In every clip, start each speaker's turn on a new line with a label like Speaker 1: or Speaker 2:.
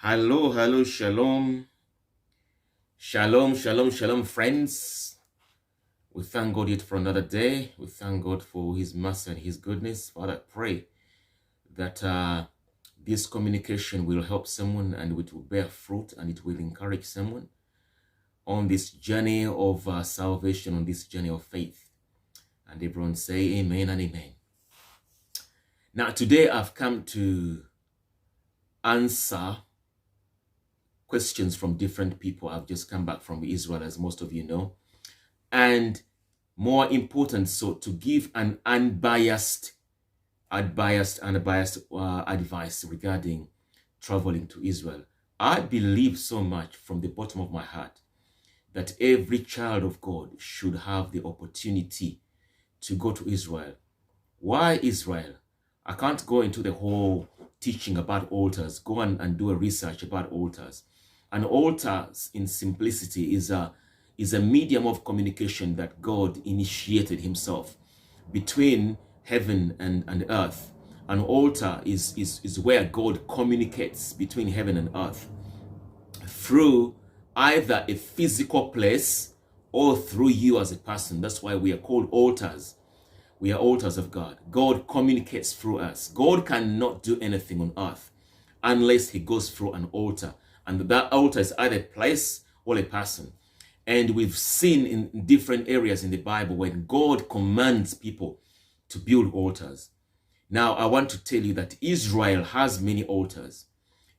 Speaker 1: Hello, hello, shalom. Shalom, shalom, shalom, friends. We thank God yet for another day. We thank God for his mercy and his goodness. Father, I pray that this communication will help someone and it will bear fruit and it will encourage someone on this journey of salvation, on this journey of faith. And everyone say amen and amen. Now, today I've come to answer questions from different people. I've just come back from Israel, as most of you know. And more important, so to give an unbiased advice regarding traveling to Israel. I believe so much from the bottom of my heart that every child of God should have the opportunity to go to Israel. Why Israel? I can't go into the whole teaching about altars. Go and do a research about altars. An altar, in simplicity, is a medium of communication that God initiated himself between heaven and earth. An altar is where God communicates between heaven and earth through either a physical place or through you as a person. That's why we are called altars. We are altars of God. God communicates through us. God cannot do anything on earth unless he goes through an altar. And that altar is either a place or a person. And we've seen in different areas in the Bible when God commands people to build altars. Now, I want to tell you that Israel has many altars.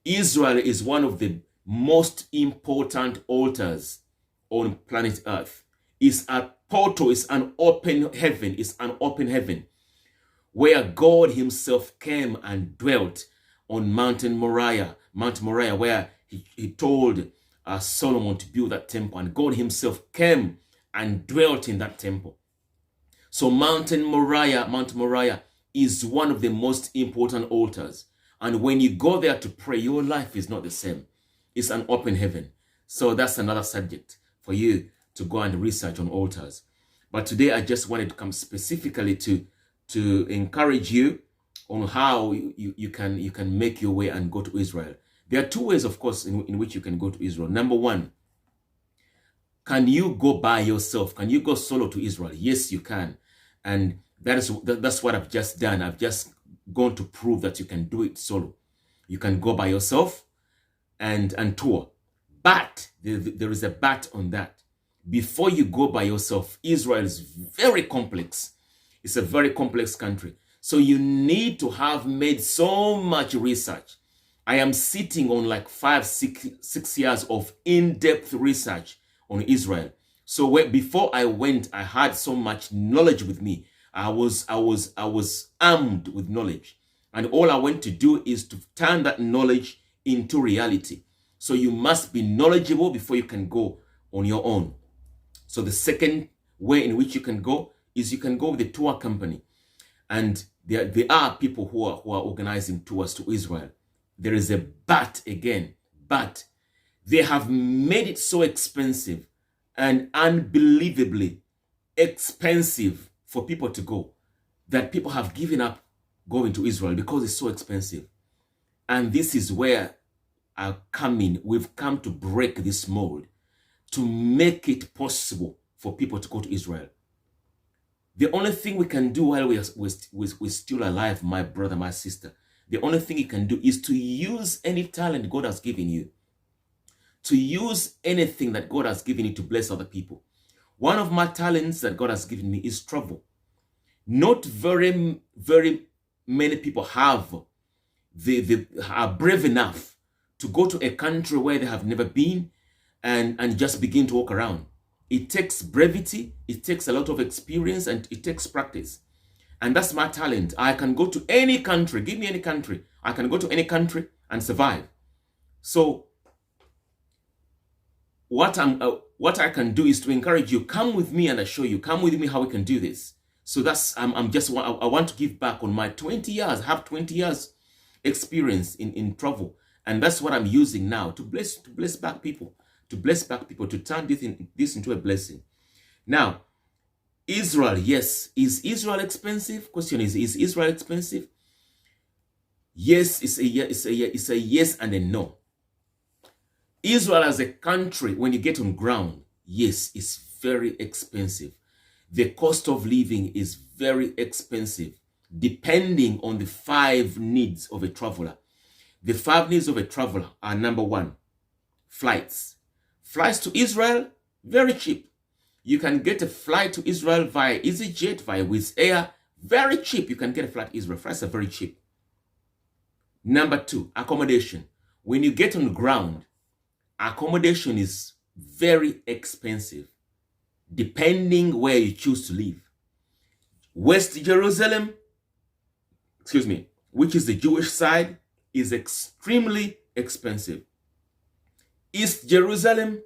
Speaker 1: Israel is one of the most important altars on planet Earth. It's a portal, it's an open heaven, where God himself came and dwelt on Mount Moriah, where he told Solomon to build that temple, and God himself came and dwelt in that temple. So Mount Moriah is one of the most important altars. And when you go there to pray, your life is not the same. It's an open heaven. So that's another subject for you to go and research on altars. But today I just wanted to come specifically to encourage you on how you can make your way and go to Israel. There are two ways, of course, in which you can go to Israel. Number one, can you go by yourself? Can you go solo to Israel? Yes, you can. And that's what I've just done. I've just gone to prove that you can do it solo. You can go by yourself and tour. But there is a but on that. Before you go by yourself, Israel is very complex. It's a very complex country. So you need to have made so much research. I am sitting on like 6 years of in-depth research on Israel. So before I went, I had so much knowledge with me. I was armed with knowledge. And all I went to do is to turn that knowledge into reality. So you must be knowledgeable before you can go on your own. So the second way in which you can go is you can go with a tour company. And there are people who are organizing tours to Israel. There is a but again, but they have made it so expensive and unbelievably expensive for people to go that people have given up going to Israel because it's so expensive. And this is where I come in. We've come to break this mold, to make it possible for people to go to Israel. The only thing we can do while we're still alive, my brother, my sister, the only thing you can do is to use any talent God has given you. To use anything that God has given you to bless other people. One of my talents that God has given me is travel. Not very, very many people are brave enough to go to a country where they have never been and just begin to walk around. It takes brevity, it takes a lot of experience, and it takes practice. And that's my talent. I can go to any country. Give me any country. I can go to any country and survive. So what I can do is to encourage you. Come with me and I show you. Come with me how we can do this. So that's I want to give back on my 20 years. I have 20 years experience in travel, and that's what I'm using now to bless back people, to turn this into a blessing. Now, Israel, yes. Is Israel expensive? Question is Israel expensive? Yes, it's a yes and a no. Israel as a country, when you get on ground, yes, it's very expensive. The cost of living is very expensive, depending on the 5 needs of a traveler. The 5 needs of a traveler are: number 1, flights. Flights to Israel, very cheap. You can get a flight to Israel via EasyJet, via Wizz Air, very cheap. You can get a flight to Israel. Flights are very cheap. Number 2, accommodation. When you get on the ground, accommodation is very expensive, depending where you choose to live. West Jerusalem, which is the Jewish side, is extremely expensive. East Jerusalem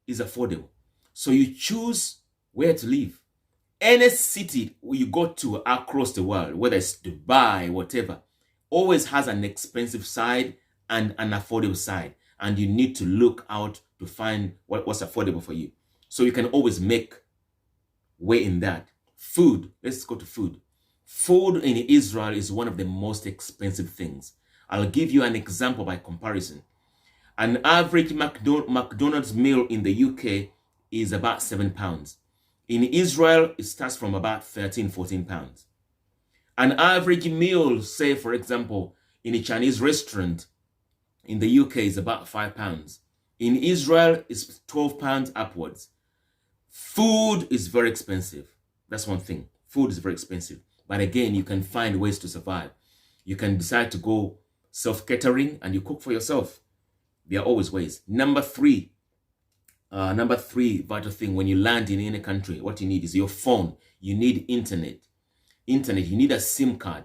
Speaker 1: is affordable. So you choose where to live. Any city you go to across the world, whether it's Dubai, whatever, always has an expensive side and an affordable side. And you need to look out to find what's affordable for you. So you can always make way in that. Food, let's go to food. Food in Israel is one of the most expensive things. I'll give you an example by comparison. An average McDonald's meal in the UK is about £7. In Israel, it starts from about £13-14. An average meal, say for example, in a Chinese restaurant in the UK is about £5. In Israel, it's £12 upwards. Food is very expensive. That's one thing. Food is very expensive. But again, you can find ways to survive. You can decide to go self-catering and you cook for yourself. There are always ways. Number three vital thing, when you land in any country, what you need is your phone. You need internet. You need a SIM card.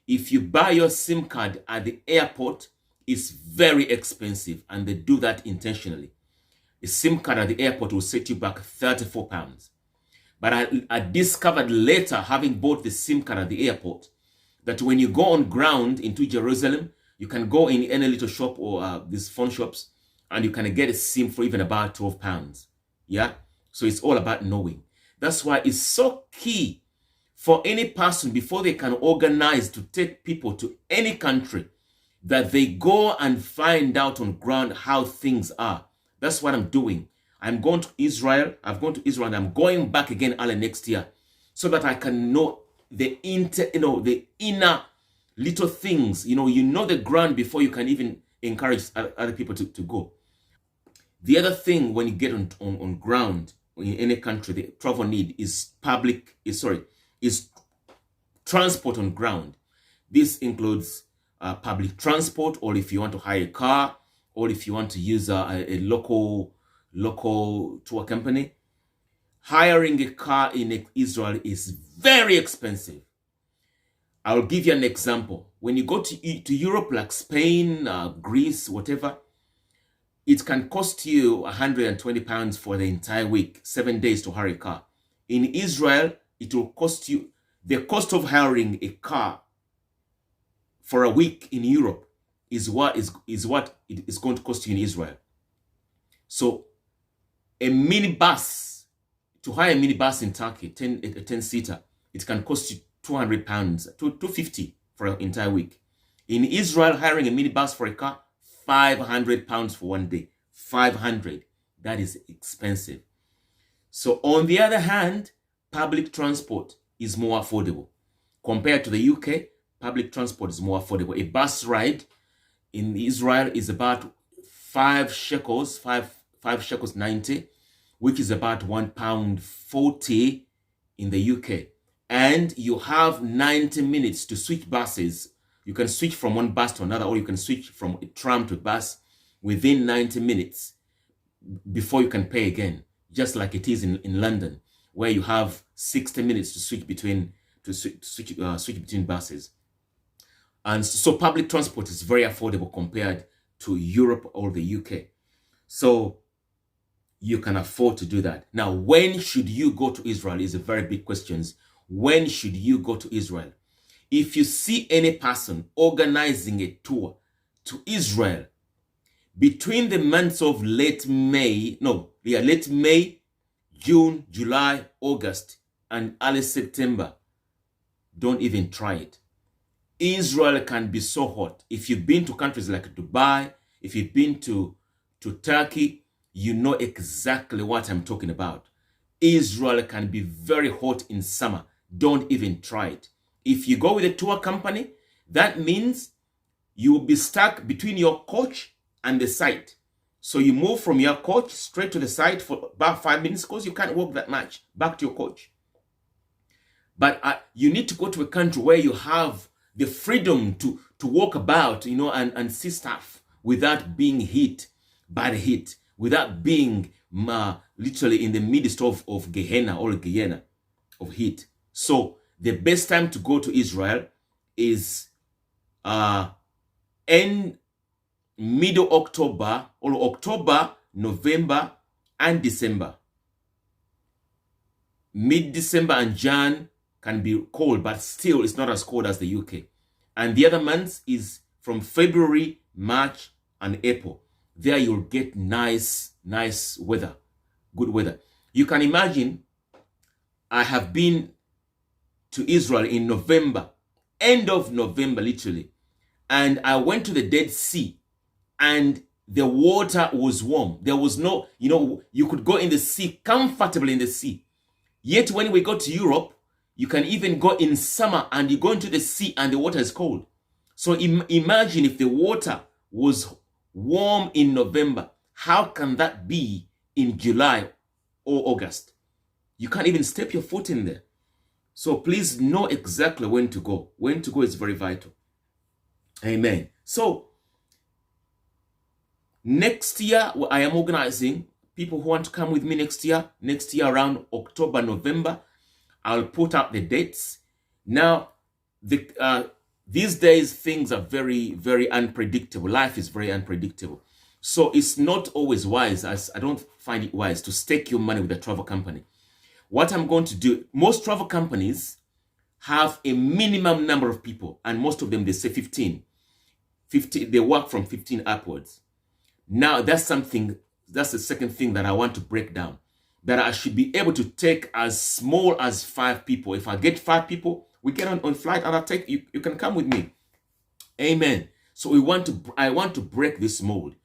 Speaker 1: If you buy your SIM card at the airport, it's very expensive, and they do that intentionally. A SIM card at the airport will set you back £34. But I discovered later, having bought the SIM card at the airport, that when you go on ground into Jerusalem, you can go in any little shop or these phone shops, and you can get a SIM for even about £12. Yeah? So it's all about knowing. That's why it's so key for any person, before they can organize to take people to any country, that they go and find out on ground how things are. That's what I'm doing. I'm going to Israel. I've gone to Israel and I'm going back again early next year, so that I can know the inner little things. You know the ground before you can even encourage other people to go. The other thing, when you get on ground in any country, the travel need is transport on ground. This includes public transport, or if you want to hire a car, or if you want to use a local tour company. Hiring a car in Israel is very expensive. I'll give you an example. When you go to Europe, like Spain, Greece, whatever, it can cost you £120 for the entire week, 7 days to hire a car. In Israel, it will cost you, the cost of hiring a car for a week in Europe is what it is going to cost you in Israel. So a minibus, to hire a minibus in Turkey, a 10-seater, it can cost you £200, £250 for an entire week. In Israel, hiring a minibus for a car, £500 for 1 day. 500. That is expensive. So on the other hand, public transport is more affordable. Compared to the UK, public transport is more affordable. A bus ride in Israel is about 5 shekels, 5 shekels 90, which is about £1.40 in the UK. And you have 90 minutes to switch buses. You can switch from one bus to another, or you can switch from a tram to a bus within 90 minutes before you can pay again, just like it is in London, where you have 60 minutes to switch between buses. And so public transport is very affordable compared to Europe or the UK. So you can afford to do that. Now, when should you go to Israel is a very big question. When should you go to Israel? If you see any person organizing a tour to Israel between the months of late May, June, July, August, and early September, don't even try it. Israel can be so hot. If you've been to countries like Dubai, if you've been to to Turkey, you know exactly what I'm talking about. Israel can be very hot in summer. Don't even try it. If you go with a tour company, that means you will be stuck between your coach and the site. So you move from your coach straight to the site for about 5 minutes because you can't walk that much back to your coach. But you need to go to a country where you have the freedom to walk about, and see stuff without being hit by the heat, without being literally in the midst of Gehenna or Gehenna of heat. So the best time to go to Israel is end middle October, or October, November, and December. Mid-December and Jan can be cold, but still it's not as cold as the UK. And the other months is from February, March, and April. There you'll get nice weather, good weather. You can imagine, I have been to Israel in November, end of November, literally. And I went to the Dead Sea, and the water was warm. There was no, you could go in the sea, comfortably in the sea. Yet when we go to Europe, you can even go in summer and you go into the sea and the water is cold. So imagine if the water was warm in November, how can that be in July or August? You can't even step your foot in there. So please know exactly when to go. When to go is very vital. Amen. So next year, I am organizing people who want to come with me next year around October, November. I'll put out the dates. Now, these days, things are very, very unpredictable. Life is very unpredictable. So it's not always wise, as I don't find it wise, to stake your money with a travel company. What I'm going to do, most travel companies have a minimum number of people, and most of them, they say 15. They work from 15 upwards. Now, that's the second thing that I want to break down. That I should be able to take as small as 5 people. If I get 5 people, we get on flight and I'll take you. You can come with me. Amen. So I want to break this mold,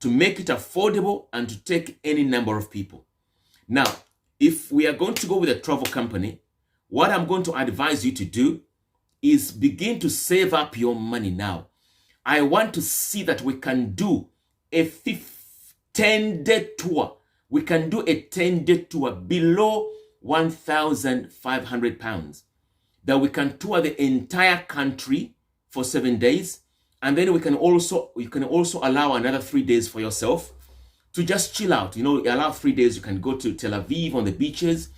Speaker 1: to make it affordable and to take any number of people. Now, if we are going to go with a travel company, what I'm going to advise you to do is begin to save up your money now. I want to see that we can do a 10-day tour. We can do a 10-day tour below £1,500. That we can tour the entire country for 7 days. And then you can also allow another 3 days for yourself to just chill out. Allow 3 days. You can go to Tel Aviv on the beaches.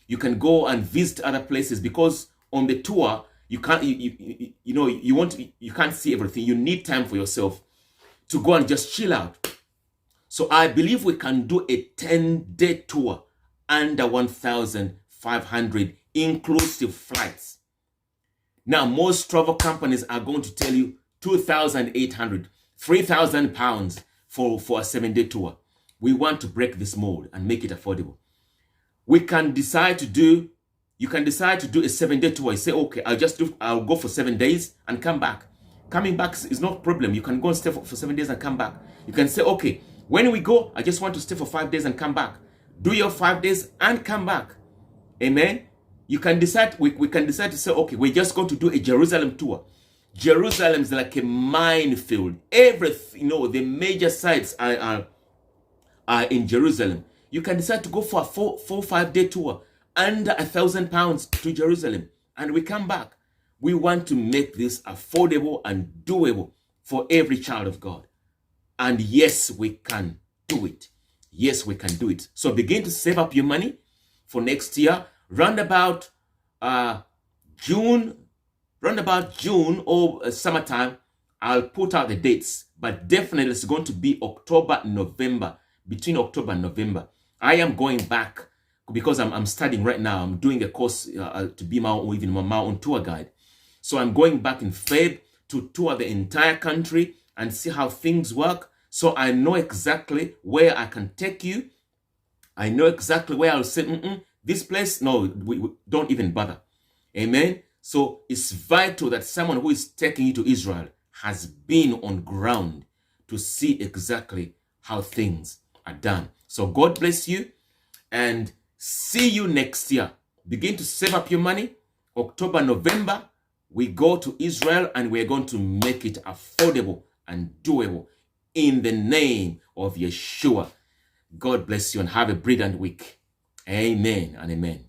Speaker 1: You can go and visit other places, because on the tour, you can't, you can't see everything. You need time for yourself to go and just chill out. So I believe we can do a 10-day tour under 1,500, inclusive flights. Now, most travel companies are going to tell you 2,800, 3,000 pounds for a 7-day tour. We want to break this mold and make it affordable. You can decide to do a 7-day tour. You say, okay, I'll go for 7 days and come back. Coming back is not a problem. You can go and stay for 7 days and come back. You can say, okay, when we go, I just want to stay for 5 days and come back. Do your 5 days and come back. Amen. You can decide, we can decide to say, okay, we're just going to do a Jerusalem tour. Jerusalem is like a minefield. Everything, the major sites are in Jerusalem. You can decide to go for a 4-5-day tour under £1,000 to Jerusalem, and we come back. We want to make this affordable and doable for every child of God. And yes, we can do it. Yes, we can do it. So begin to save up your money for next year, round about June or summertime. I'll put out the dates, but definitely it's going to be October, November, between October and November. I am going back because I'm studying right now. I'm doing a course to be my own tour guide. So I'm going back in Feb to tour the entire country and see how things work. So I know exactly where I can take you. I know exactly where I'll say, this place, no, we don't even bother. Amen. So it's vital that someone who is taking you to Israel has been on ground to see exactly how things are done. So God bless you, and see you next year. Begin to save up your money. October, November, we go to Israel, and we're going to make it affordable and doable in the name of Yeshua. God bless you and have a brilliant week. Amen and amen.